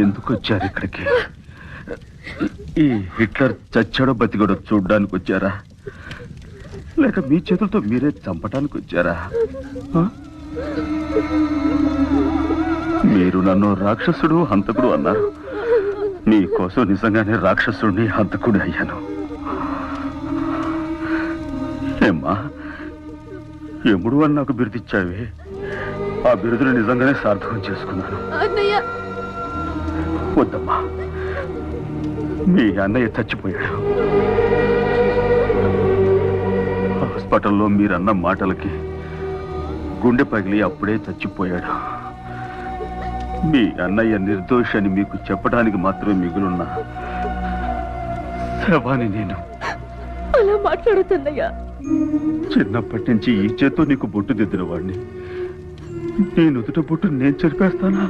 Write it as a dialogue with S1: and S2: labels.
S1: ఎందుకు వచ్చారు ఇక్కడికి? ఈ హిట్లర్ చచ్చాడో బతికాడో చూడ్డానికి వచ్చారా, లేక మీ చేతులతో మీరే చంపడానికి వచ్చారా? మీరు నన్ను రాక్షసుడు హంతకుడు అన్నారు. మీకోసం నిజంగానే రాక్షసుడిని హంతకుడు అయ్యాను. ఏమ్మా, ఎముడు అని నాకు బిరుదిచ్చావే, ఆ బిరుదుని నిజంగానే సార్థకం చేసుకున్నాను. వద్దమ్మా, మీ అన్నయ్య చచ్చిపోయాడు. హాస్పిటల్లో మీరన్న మాటలకి గుండె పగిలి అప్పుడే చచ్చిపోయాడు. మీ అన్నయ్య నిర్దోషి అని మీకు చెప్పడానికి మాత్రమే మిగులున్న శవాన్ని నేను.
S2: అలా మాట్లాడుతున్నయ్యా.
S1: చిన్నప్పటి నుంచి ఈ చేత్తో నీకు బొట్టు దిద్దిన వాడిని. నీ నుదుట బొట్టు నేను చెరిపేస్తానా?